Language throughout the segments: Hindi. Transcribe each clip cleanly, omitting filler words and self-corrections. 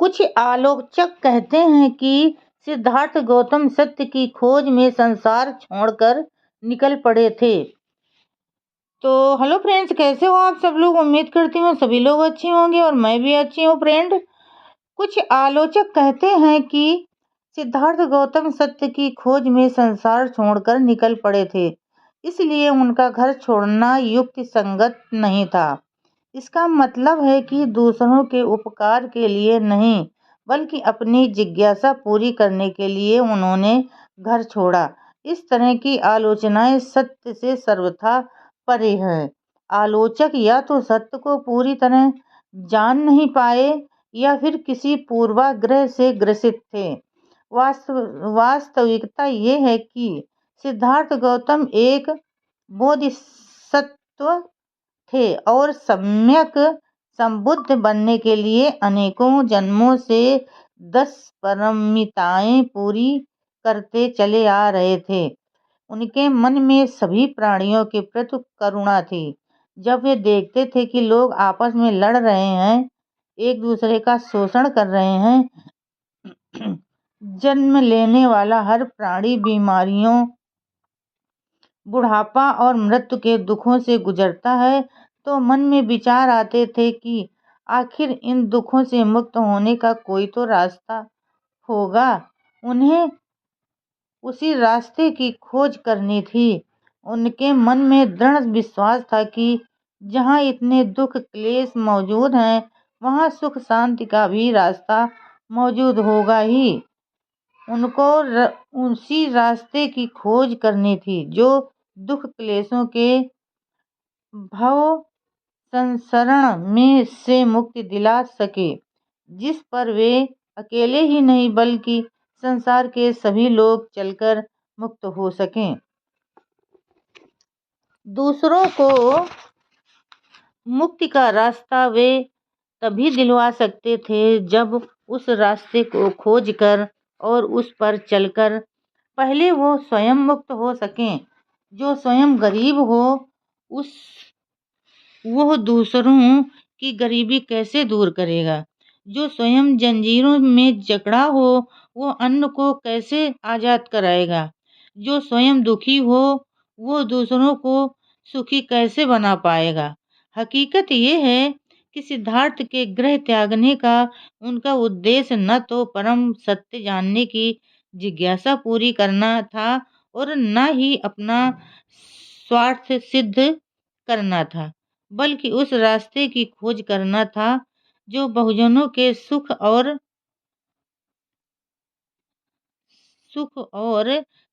कुछ आलोचक कहते हैं कि सिद्धार्थ गौतम सत्य की खोज में संसार छोड़कर निकल पड़े थे। तो हेलो फ्रेंड्स, कैसे हो आप सब लोग। उम्मीद करती हूँ सभी लोग अच्छे होंगे और मैं भी अच्छी हूँ फ्रेंड। कुछ आलोचक कहते हैं कि सिद्धार्थ गौतम सत्य की खोज में संसार छोड़कर निकल पड़े थे, इसलिए उनका घर छोड़ना युक्ति संगत नहीं था। इसका मतलब है कि दूसरों के उपकार के लिए नहीं, बल्कि अपनी जिज्ञासा पूरी करने के लिए उन्होंने घर छोड़ा। इस तरह की आलोचनाएं सत्य से सर्वथा परे हैं। आलोचक या तो सत्य को पूरी तरह जान नहीं पाए या फिर किसी पूर्वाग्रह से ग्रसित थे। वास्तविकता ये है कि सिद्धार्थ गौतम एक बोधिसत्व थे और सम्यक संबुद्ध बनने के लिए अनेकों जन्मों से 10 परमिताएं पूरी करते चले आ रहे थे। उनके मन में सभी प्राणियों के प्रति करुणा थी। जब वे देखते थे कि लोग आपस में लड़ रहे हैं, एक दूसरे का शोषण कर रहे हैं, जन्म लेने वाला हर प्राणी बीमारियों, बुढ़ापा और मृत्यु के दुखों से गुजरता है, तो मन में विचार आते थे कि आखिर इन दुखों से मुक्त होने का कोई तो रास्ता होगा। उन्हें उसी रास्ते की खोज करनी थी। उनके मन में दृढ़ विश्वास था कि जहाँ इतने दुख क्लेश मौजूद हैं, वहाँ सुख शांति का भी रास्ता मौजूद होगा ही। उनको उसी रास्ते की खोज करनी थी जो दुख क्लेशों के भव संसरण में से मुक्ति दिला सके, जिस पर वे अकेले ही नहीं बल्कि संसार के सभी लोग चलकर मुक्त हो सकें। दूसरों को मुक्ति का रास्ता वे तभी दिलवा सकते थे जब उस रास्ते को खोजकर और उस पर चलकर पहले वो स्वयं मुक्त हो सकें। जो स्वयं गरीब हो, वह दूसरों की गरीबी कैसे दूर करेगा। जो स्वयं जंजीरों में जकड़ा हो, वो अन्य को कैसे आजाद कराएगा। जो स्वयं दुखी हो, वो दूसरों को सुखी कैसे बना पाएगा। हकीकत ये है कि सिद्धार्थ के गृह त्यागने का उनका उद्देश्य न तो परम सत्य जानने की जिज्ञासा पूरी करना था और न ही अपना स्वार्थ सिद्ध करना था, बल्कि उस रास्ते की खोज करना था जो बहुजनों के सुख और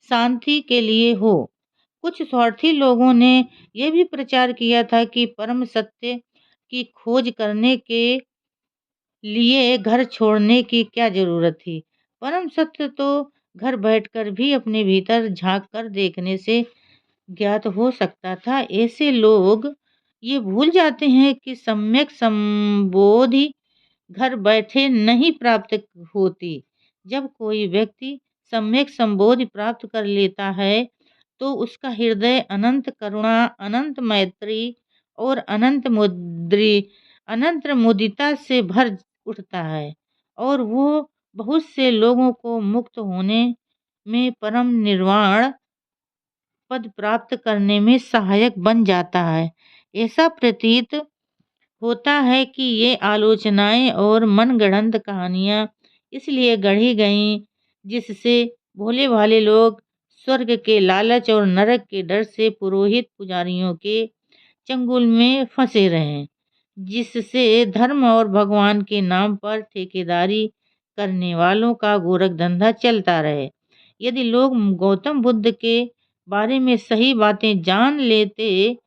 शांति के लिए हो। कुछ स्वार्थी लोगों ने यह भी प्रचार किया था कि परम सत्य की खोज करने के लिए घर छोड़ने की क्या जरूरत थी। परम सत्य तो घर बैठकर भी अपने भीतर झांक कर देखने से ज्ञात हो सकता था। ऐसे लोग ये भूल जाते हैं कि सम्यक संबोधि घर बैठे नहीं प्राप्त होती। जब कोई व्यक्ति सम्यक संबोधि प्राप्त कर लेता है तो उसका हृदय अनंत करुणा, अनंत मैत्री और अनंत मुदिता से भर उठता है और वो बहुत से लोगों को मुक्त होने में, परम निर्वाण पद प्राप्त करने में सहायक बन जाता है। ऐसा प्रतीत होता है कि ये आलोचनाएं और मनगढ़ंत कहानियां इसलिए गढ़ी गईं जिससे भोले भाले लोग स्वर्ग के लालच और नरक के डर से पुरोहित पुजारियों के चंगुल में फंसे रहें, जिससे धर्म और भगवान के नाम पर ठेकेदारी करने वालों का गोरख धंधा चलता रहे। यदि लोग गौतम बुद्ध के बारे में सही बातें जान लेते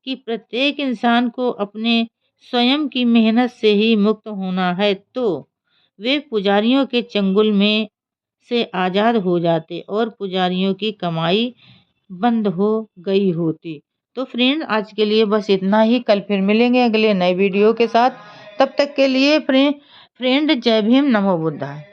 कि प्रत्येक इंसान को अपने स्वयं की मेहनत से ही मुक्त होना है, तो वे पुजारियों के चंगुल में से आज़ाद हो जाते और पुजारियों की कमाई बंद हो गई होती। तो फ्रेंड, आज के लिए बस इतना ही। कल फिर मिलेंगे अगले नए वीडियो के साथ। तब तक के लिए फ्रेंड, जय भीम, नमो बुद्धाय।